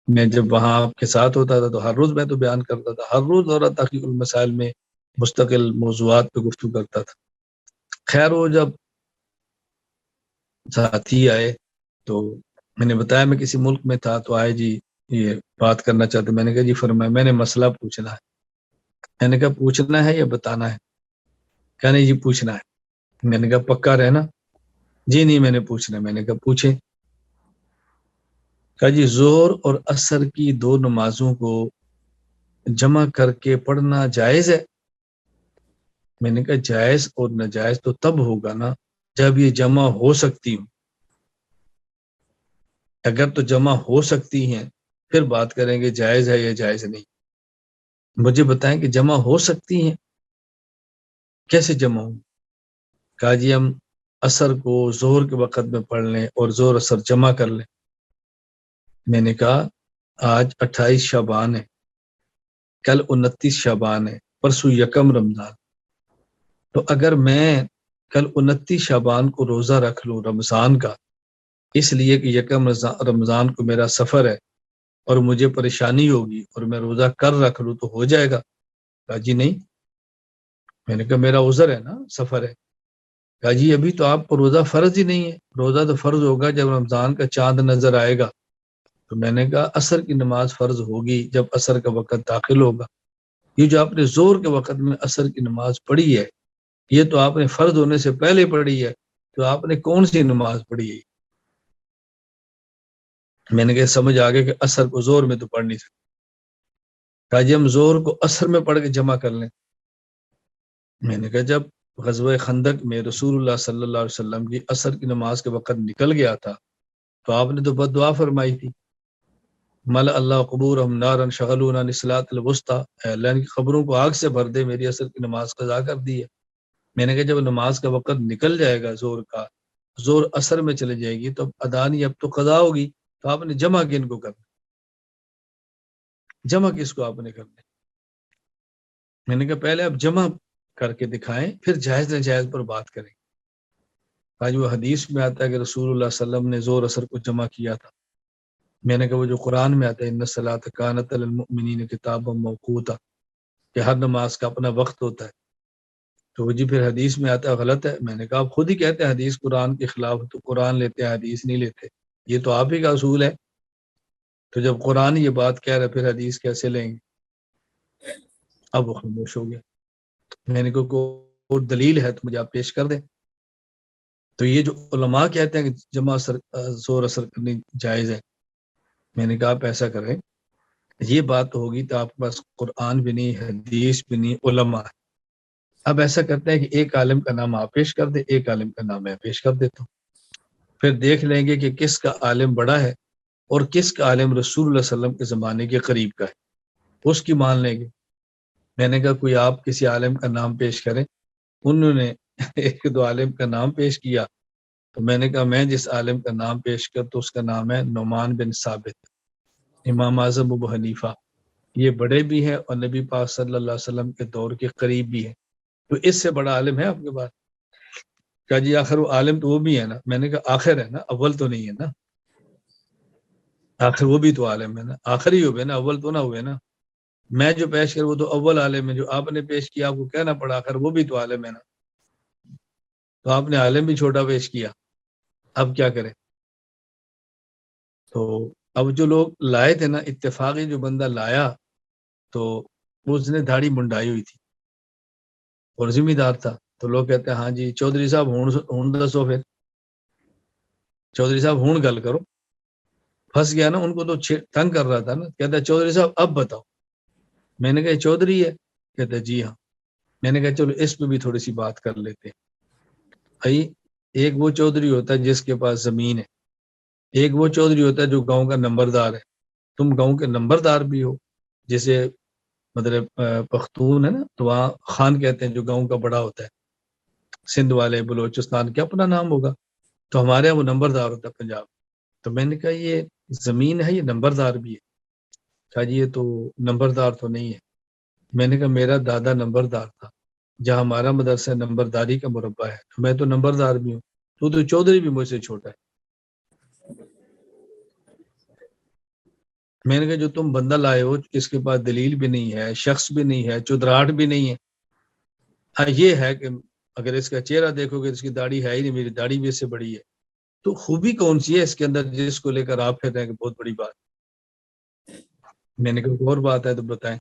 میں جب وہاں آپ کے ساتھ ہوتا تھا تو ہر روز میں تو بیان کرتا تھا, ہر روز دورہ تحقیق المسائل میں مستقل موضوعات پہ گفتگو کرتا تھا. خیر وہ جب ساتھی آئے تو میں نے بتایا میں کسی ملک میں تھا, تو آئے جی یہ بات کرنا چاہتے. میں نے کہا جی فرمایا, میں نے مسئلہ پوچھنا ہے. میں نے کہا پوچھنا ہے یا بتانا ہے؟ کہا نہیں جی پوچھنا ہے. میں نے کہا پکا رہنا؟ جی نہیں میں نے پوچھنا. میں نے کہا پوچھیں. کہا جی ظہر اور عصر کی 2 نمازوں کو جمع کر کے پڑھنا جائز ہے؟ میں نے کہا جائز اور ناجائز تو تب ہوگا نا جب یہ جمع ہو سکتی ہوں. اگر تو جمع ہو سکتی ہیں پھر بات کریں گے جائز ہے یا جائز نہیں. مجھے بتائیں کہ جمع ہو سکتی ہیں, کیسے جمع ہوں؟ کہا جی ہم عصر کو ظہر کے وقت میں پڑھ لیں اور ظہر عصر جمع کر لیں. میں نے کہا آج 28 شعبان ہے, کل 29 شعبان ہے, پرسوں 1 رمضان. تو اگر میں کل 29 شعبان کو روزہ رکھ لوں رمضان کا, اس لیے کہ 1 رمضان کو میرا سفر ہے اور مجھے پریشانی ہوگی اور میں روزہ کر رکھ لوں تو ہو جائے گا؟ کہا جی نہیں. میں نے کہا میرا عذر ہے نا, سفر ہے. کہا جی ابھی تو آپ کو روزہ فرض ہی نہیں ہے, روزہ تو فرض ہوگا جب رمضان کا چاند نظر آئے گا. تو میں نے کہا عصر کی نماز فرض ہوگی جب عصر کا وقت داخل ہوگا. یہ جو آپ نے زور کے وقت میں عصر کی نماز پڑھی ہے, یہ تو آپ نے فرض ہونے سے پہلے پڑھی ہے. تو آپ نے کون سی نماز پڑھی ہے؟ میں نے کہا سمجھ آ گیا کہ عصر کو زور میں تو پڑھ نہیں سکتے. کہا جی ہم زور کو عصر میں پڑھ کے جمع کر لیں. میں نے کہا جب غزوہ خندق میں رسول اللہ صلی اللہ علیہ وسلم کی عصر کی نماز کے وقت نکل گیا تھا تو آپ نے تو بد دعا فرمائی تھی, مل اللہ قبور ہم نارن شغلونا نصلاۃ الوسطی, اللہ کی خبروں کو آگ سے بھر دے, میری عصر کی نماز قضا کر دی ہے. میں نے کہا جب نماز کا وقت نکل جائے گا زور کا, زور عصر میں چلے جائے گی تو اب ادا نہیں, اب تو قضا ہوگی. تو آپ نے جمع کن کو کرنا, جمع کس کو آپ نے کرنا؟ میں نے کہا پہلے آپ جمع کر کے دکھائیں پھر جائز ناجائز پر بات کریں. آج وہ حدیث میں آتا ہے کہ رسول اللہ صلی اللہ علیہ وسلم نے زور اثر کو جمع کیا تھا. میں نے کہا وہ جو قرآن میں آتا ہے ان الصلاۃ کانت علی المؤمنین کتابا موقوتا, کہ ہر نماز کا اپنا وقت ہوتا ہے. تو وہ جی پھر حدیث میں آتا ہے غلط ہے. میں نے کہا آپ خود ہی کہتے ہیں حدیث قرآن کے خلاف, تو قرآن لیتے ہیں حدیث نہیں لیتے, یہ تو آپ ہی کا اصول ہے. تو جب قرآن یہ بات کہہ رہے پھر حدیث کیسے لیں گے؟ اب وہ خاموش ہو گیا. میں نے کہا کوئی دلیل ہے تو مجھے آپ پیش کر دیں. تو یہ جو علماء کہتے ہیں کہ جمع زور اثر کرنی جائز ہے, میں نے کہا آپ ایسا کریں, یہ بات ہوگی تو آپ کے پاس قرآن بھی نہیں, حدیث بھی نہیں, علماء ہے. اب ایسا کرتے ہیں کہ ایک عالم کا نام آپ پیش کر دیں, ایک عالم کا نام میں پیش کر دیتا ہوں, پھر دیکھ لیں گے کہ کس کا عالم بڑا ہے اور کس کا عالم رسول اللہ صلی اللہ علیہ وسلم کے زمانے کے قریب کا ہے, اس کی مان لیں گے. میں نے کہا کوئی آپ کسی عالم کا نام پیش کریں. انہوں نے 1-2 عالم کا نام پیش کیا, تو میں نے کہا میں جس عالم کا نام پیش کر تو اس کا نام ہے نعمان بن ثابت, امام اعظم ابو حنیفہ. یہ بڑے بھی ہیں اور نبی پاک صلی اللہ علیہ وسلم کے دور کے قریب بھی ہیں. تو اس سے بڑا عالم ہے آپ کے پاس؟ کہا جی آخر وہ عالم تو وہ بھی ہے نا. میں نے کہا آخر ہے نا, اول تو نہیں ہے نا. آخر وہ بھی تو عالم ہے نا, آخر ہی ہوئے نا, اول تو نہ ہوئے نا. میں جو پیش کر وہ تو اول عالم ہے, جو آپ نے پیش کیا آپ کو کہنا پڑا آخر وہ بھی تو عالم ہے نا. تو آپ نے عالم بھی چھوٹا پیش کیا, اب کیا کریں؟ تو اب جو لوگ لائے تھے نا, اتفاقی جو بندہ لایا تو اس نے داڑھی منڈائی ہوئی تھی اور ذمہ دار تھا. تو لوگ کہتے ہیں ہاں جی چودھری صاحب ہون دسو, پھر چودھری صاحب ہون گل کرو. پھنس گیا نا, ان کو تو تنگ کر رہا تھا نا. کہتا ہے چودھری صاحب اب بتاؤ. میں نے کہا چودھری ہے؟ کہتا ہے جی ہاں. میں نے کہا چلو اس پہ بھی تھوڑی سی بات کر لیتے ہیں. بھائی ایک وہ چودھری ہوتا ہے جس کے پاس زمین ہے, ایک وہ چودھری ہوتا ہے جو گاؤں کا نمبردار ہے. تم گاؤں کے نمبردار بھی ہو, جیسے مطلب پختون ہے نا تو وہاں خان کہتے ہیں جو گاؤں کا بڑا ہوتا ہے. سندھ والے بلوچستان کے اپنا نام ہوگا, تو ہمارے یہاں وہ نمبردار ہوتا ہے پنجاب. تو میں نے کہا یہ زمین ہے, یہ نمبردار بھی ہے. کہا جی یہ تو نمبردار تو نہیں ہے. میں نے کہا میرا دادا نمبردار تھا. جہاں ہمارا مدرسہ نمبرداری کا مربع ہے تو میں تو نمبردار بھی ہوں. تو چودھری بھی مجھ سے چھوٹا ہے. میں نے کہا جو تم بندہ لائے ہو اس کے پاس دلیل بھی نہیں ہے, شخص بھی نہیں ہے, چودراہٹ بھی نہیں ہے. ہاں یہ ہے کہ اگر اس کا چہرہ دیکھو گے اس کی داڑھی ہے ہی نہیں, میری داڑھی بھی اس سے بڑی ہے. تو خوبی کون سی ہے اس کے اندر جس کو لے کر آپ پھر رہے ہیں کہ بہت بڑی بات. میں نے کہا اور بات ہے تو بتائیں.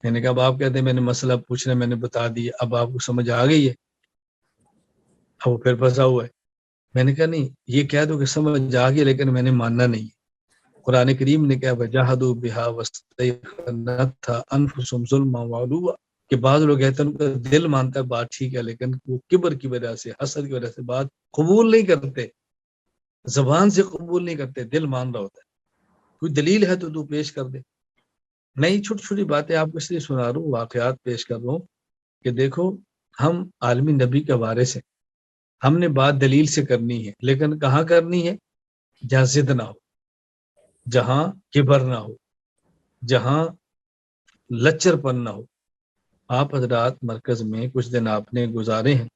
میں نے کہا اب آپ کہتے ہیں میں نے مسئلہ پوچھنا, میں نے بتا دیا, اب آپ کو سمجھ آ گئی ہے. اب وہ پھر پھنسا ہوا ہے. میں نے کہا نہیں, یہ کہہ دو کہ سمجھ آ گئی لیکن میں نے ماننا نہیں. قرآن کریم نے کہا وجاہدوا بہا واستيقنتها انفسهم ظلما وعلوا, کہ بعض لوگ کہتے ہیں ان کا دل مانتا ہے بات ٹھیک ہے لیکن وہ کبر کی وجہ سے, حسد کی وجہ سے بات قبول نہیں کرتے, زبان سے قبول نہیں کرتے, دل مان رہا ہوتا ہے. کوئی دلیل ہے تو پیش کر دے. نئی چھوٹی چھوٹی باتیں آپ کو اس لیے سنا رہا ہوں, واقعات پیش کر رہا ہوں کہ دیکھو ہم عالمی نبی کا وارث ہیں. ہم نے بات دلیل سے کرنی ہے لیکن کہاں کرنی ہے؟ جہاں ضد نہ ہو, جہاں کبر نہ ہو, جہاں لچر پن نہ ہو. آپ حضرات مرکز میں کچھ دن آپ نے گزارے ہیں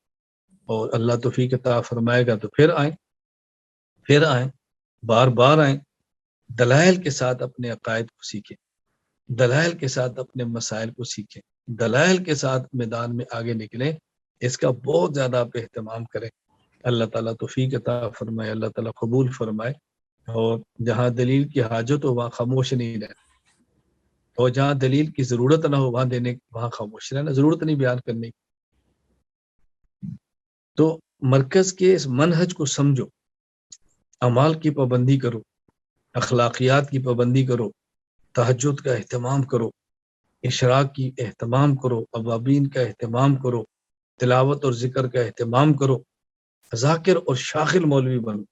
اور اللہ توفیق عطا فرمائے گا تو پھر آئیں, بار بار آئیں. دلائل کے ساتھ اپنے عقائد کو سیکھیں, دلائل کے ساتھ اپنے مسائل کو سیکھیں, دلائل کے ساتھ میدان میں آگے نکلیں. اس کا بہت زیادہ آپ اہتمام کریں. اللہ تعالیٰ توفیق عطا فرمائے, اللہ تعالیٰ قبول فرمائے. اور جہاں دلیل کی حاجت ہو وہاں خاموش نہیں رہنا, اور جہاں دلیل کی ضرورت نہ ہو وہاں خاموش رہنا, ضرورت نہیں بیان کرنے کی. تو مرکز کے اس منہج کو سمجھو, اعمال کی پابندی کرو, اخلاقیات کی پابندی کرو, تہجد کا اہتمام کرو, اشراق کی اہتمام کرو, اوابین کا اہتمام کرو, تلاوت اور ذکر کا اہتمام کرو. ذاکر اور شاغل مولوی بنو,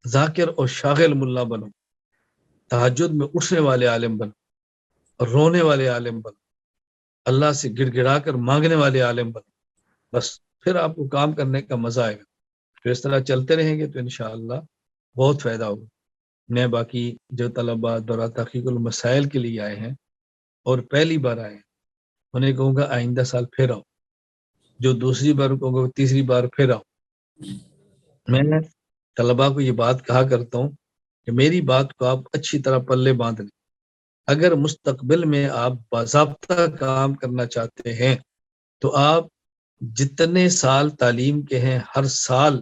ذاکر اور شاغل ملا بنو, تہجد میں اٹھنے والے عالم بنو, رونے والے عالم بنو, اللہ سے گڑ گڑا کر مانگنے والے عالم بنو. بس پھر آپ کو کام کرنے کا مزہ آئے گا. تو اس طرح چلتے رہیں گے تو انشاءاللہ بہت فائدہ ہوگا. میں باقی جو طلباء دورہ تحقیق المسائل کے لیے آئے ہیں اور پہلی بار آئے ہیں انہیں کہوں گا آئندہ سال پھر آؤ, جو دوسری بار کہوں گا تیسری بار پھر آؤ. میں طلباء کو یہ بات کہا کرتا ہوں کہ میری بات کو آپ اچھی طرح پلے باندھ لیں. اگر مستقبل میں آپ باضابطہ کام کرنا چاہتے ہیں تو آپ جتنے سال تعلیم کے ہیں ہر سال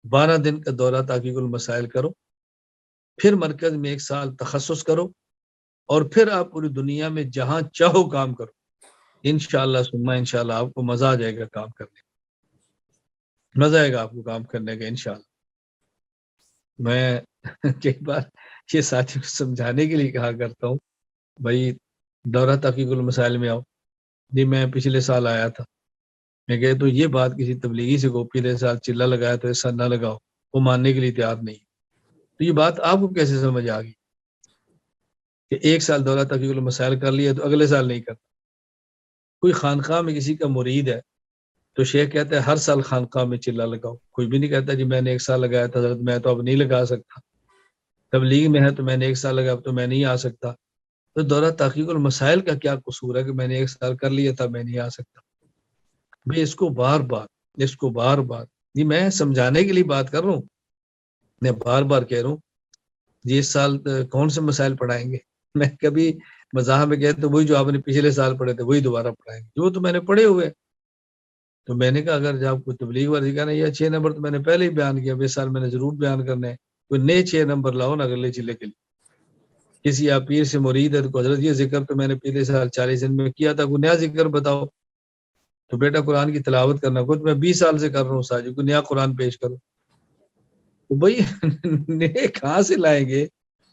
12 دن کا دورہ تحقیق المسائل کرو, پھر مرکز میں 1 سال تخصص کرو, اور پھر آپ پوری دنیا میں جہاں چاہو کام کرو. انشاءاللہ ثم انشاءاللہ آپ کو مزہ آ جائے گا کام کرنے, مزہ آئے گا آپ کو کام کرنے کا انشاءاللہ. میں کئی بار یہ ساتھی کو سمجھانے کے لیے کہا کرتا ہوں بھائی دورہ تحقیق المسائل میں آؤ. جی میں پچھلے سال آیا تھا, میں کہے تو یہ بات کسی تبلیغی سے کو پچھلے سال چلا لگایا تو ایسا نہ لگاؤ, وہ ماننے کے لیے تیار نہیں. تو یہ بات آپ کو کیسے سمجھ آ گئی کہ 1 سال دورہ تحقیق المسائل کر لیا تو اگلے سال نہیں کرتا؟ کوئی خانقاہ میں کسی کا مرید ہے تو شیخ کہتا ہے ہر سال خانقاہ میں چلا لگاؤ. کوئی بھی نہیں کہتا جی میں نے 1 سال لگایا تھا حضرت میں تو اب نہیں لگا سکتا. تبلیغ میں ہے تو میں نے 1 سال لگایا اب تو میں نہیں آ سکتا. تو دورہ تحقیق المسائل کا کیا قصور ہے کہ میں نے 1 سال کر لیا تھا میں نہیں آ سکتا؟ بھائی اس کو بار بار جی میں سمجھانے کے لیے بات کر رہا ہوں, میں بار بار کہہ رہا ہوں جی اس سال کون سے مسائل پڑھائیں گے. میں کبھی مزاح میں کہتا تو وہی جو آپ نے پچھلے سال پڑھے تھے وہی دوبارہ پڑھائیں گے, جو تو میں نے پڑھے ہوئے. تو میں نے کہا اگر جب کوئی تبلیغ والی کہنا یہ 6 نمبر تو میں نے پہلے ہی بیان کیا, 20 سال میں نے ضرور بیان کرنا ہے. کوئی نئے 6 نمبر لاؤ نا اگلے چلے کے لیے. کسی آپ پیر سے مرید ہے تو حضرت یہ ذکر تو میں نے پچھلے سال 40 دن میں کیا تھا, کوئی نیا ذکر بتاؤ. تو بیٹا قرآن کی تلاوت کرنا خود میں 20 سال سے کر رہا ہوں ساجو, کو نیا قرآن پیش کرو. تو بھائی نئے کہاں سے لائیں گے؟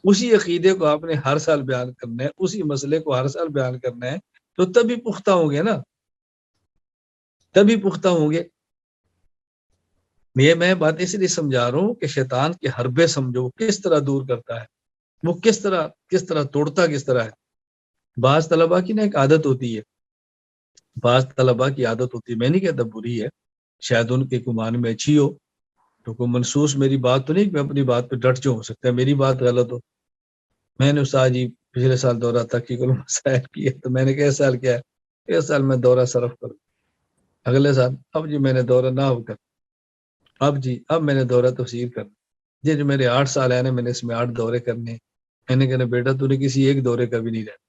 اسی عقیدے کو آپ نے ہر سال بیان کرنا ہے, اسی مسئلے کو ہر سال بیان کرنا ہے, تو تبھی پختہ ہوں گے نا, تبھی پختہ ہوں گے. یہ میں بات اس لیے سمجھا رہا ہوں کہ شیطان کے حربے سمجھو وہ کس طرح دور کرتا ہے, وہ کس طرح توڑتا کس طرح ہے. بعض طلباء کی نا ایک عادت ہوتی ہے, میں نہیں کہتا بری ہے, شاید ان کے گمان میں اچھی ہو, تو کوئی منسوس میری بات تو نہیں کہ میں اپنی بات پہ ڈٹ جو ہو سکتا ہے میری بات غلط ہو. میں نے استاد جی پچھلے سال دورہ تحقیق المسائل کیا، تو میں نے کہا اس سال کیا ہے، اس سال میں دورہ صرف کروں، اگلے سال اب جی میں نے دورہ نحو کر، اب میں نے دورہ تفسیر کرنا، جی جو میرے 8 سال ہیں نا، میں نے اس میں 8 دورے کرنے، میں نے کہنا بیٹا تو نے کسی ایک دورے کا بھی نہیں رہنا.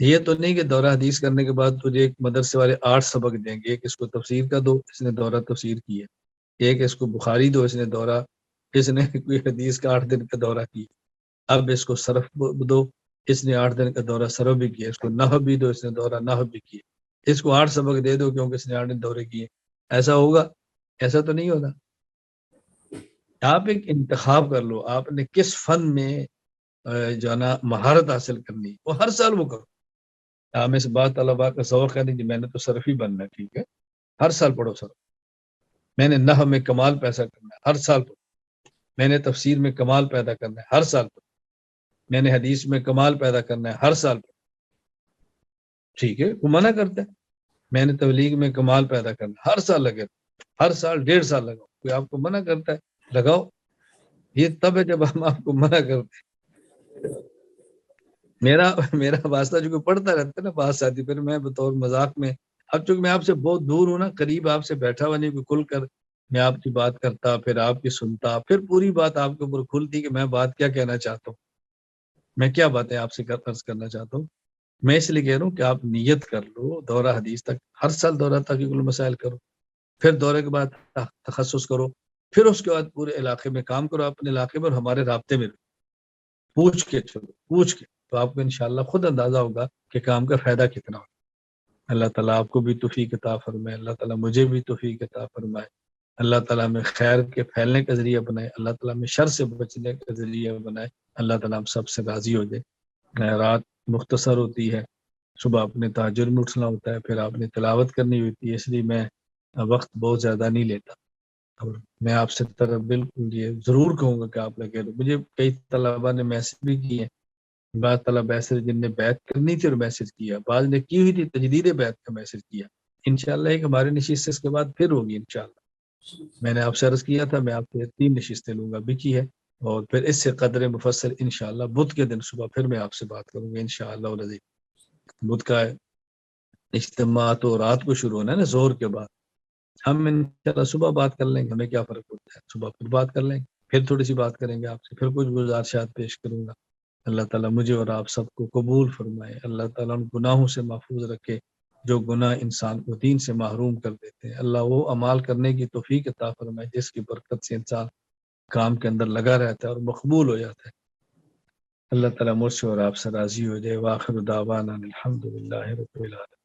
یہ تو نہیں کہ دورہ حدیث کرنے کے بعد تجھے ایک مدرسے والے 8 سبق دیں گے، ایک اس کو تفسیر کا دو، اس نے دورہ تفسیر کی ہے، ایک اس کو بخاری دو، اس نے دورہ، اس نے کوئی حدیث کا 8 دن کا دورہ کیا، اب اس کو صرف دو، اس نے 8 دن کا دورہ صرف بھی کیا، اس کو نحو بھی دو، اس نے دورہ نحو بھی کیا، اس کو 8 سبق دے دو کیونکہ اس نے 8 دن دورے کیے. ایسا ہوگا؟ ایسا تو نہیں ہوتا. آپ ایک انتخاب کر لو، آپ نے کس فن میں جو ہے نا مہارت حاصل کرنی، وہ ہر سال وہ کرو. میں سے بعض طلباء کا ذوق ہے نہیں جی میں نے تو صرف ہی بننا ہے، ٹھیک ہے ہر سال پڑھو صرف. میں نے نحو میں کمال پیدا کرنا ہے، ہر سال پڑھو. میں نے تفسیر میں کمال پیدا کرنا ہے، ہر سال پڑھو. میں نے حدیث میں کمال پیدا کرنا ہے، ہر سال پڑھو. ٹھیک ہے، وہ منع کرتا ہے. میں نے تبلیغ میں کمال پیدا کرنا ہے، ہر سال لگے، ہر سال 1.5 سال لگاؤ. کوئی آپ کو منع کرتا ہے لگاؤ. یہ تب ہے جب ہم آپ کو منع کرتے ہیں. میرا واسطہ جو کہ پڑھتا رہتا ہے نا بعض ساتھی، پھر میں بطور مذاق میں، اب چونکہ میں آپ سے بہت دور ہوں نا، قریب آپ سے بیٹھا ہوا نہیں، کھل کر میں آپ کی بات کرتا، پھر آپ کی سنتا، پھر پوری بات آپ کے اوپر کھلتی کہ میں بات کیا کہنا چاہتا ہوں، میں کیا باتیں آپ سے عرض کرنا چاہتا ہوں. میں اس لیے کہہ رہا ہوں کہ آپ نیت کر لو دورہ حدیث تک، ہر سال دورہ تحقیق المسائل کرو، پھر دورے کے بعد تخصص کرو، پھر اس کے بعد پورے علاقے میں کام کرو، اپنے علاقے میں اور ہمارے رابطے میں پوچھ کے چلو، پوچھ کے، تو آپ کو انشاءاللہ خود اندازہ ہوگا کہ کام کا فائدہ کتنا ہوگا. اللہ تعالیٰ آپ کو بھی توفیق عطا فرمائے، اللہ تعالیٰ مجھے بھی توفیق عطا فرمائے، اللہ تعالیٰ میں خیر کے پھیلنے کا ذریعہ بنائے، اللہ تعالیٰ میں شر سے بچنے کا ذریعہ بنائے. اللہ تعالیٰ ہم سب سے راضی ہو جائے. رات مختصر ہوتی ہے، صبح اپنے تہجد میں اٹھنا ہوتا ہے، پھر آپ نے تلاوت کرنی ہوتی ہے، اس لیے میں وقت بہت زیادہ نہیں لیتا. اور میں آپ سے طرف بالکل یہ ضرور کہوں گا کہ آپ لگے رہو. مجھے کئی طلباء نے میسج بھی کیے ہیں، بعض طلباء ایسے جن نے بیعت کرنی تھی اور میسج کیا، بعض نے کی ہوئی تھی تجدید بیعت کا میسج کیا. انشاءاللہ ایک ہماری نشست اس کے بعد پھر ہوگی انشاءاللہ. میں نے آپ سے عرض کیا تھا میں آپ سے 3 نشستیں لوں گا، بھی کی ہے، اور پھر اس سے قدر مفصل انشاءاللہ بدھ کے دن صبح پھر میں آپ سے بات کروں گا انشاءاللہ العزیز. بدھ کا اجتماع تو رات کو شروع ہونا ہے نا زہر کے بعد، ہم انشاءاللہ صبح بات کر لیں گے، ہمیں کیا فرق ہوتا ہے، صبح پھر بات کر لیں گے، پھر تھوڑی سی بات کریں گے آپ سے، پھر کچھ گزارشات پیش کروں گا. اللہ تعالیٰ مجھے اور آپ سب کو قبول فرمائے. اللہ تعالیٰ ان گناہوں سے محفوظ رکھے جو گناہ انسان کو دین سے محروم کر دیتے ہیں. اللہ وہ اعمال کرنے کی توفیق عطا فرمائے جس کی برکت سے انسان کام کے اندر لگا رہتا ہے اور مقبول ہو جاتا ہے. اللہ تعالیٰ مجھ سے اور آپ سے راضی ہو جائے. وآخر دعوانا الحمدللہ رب العالمین.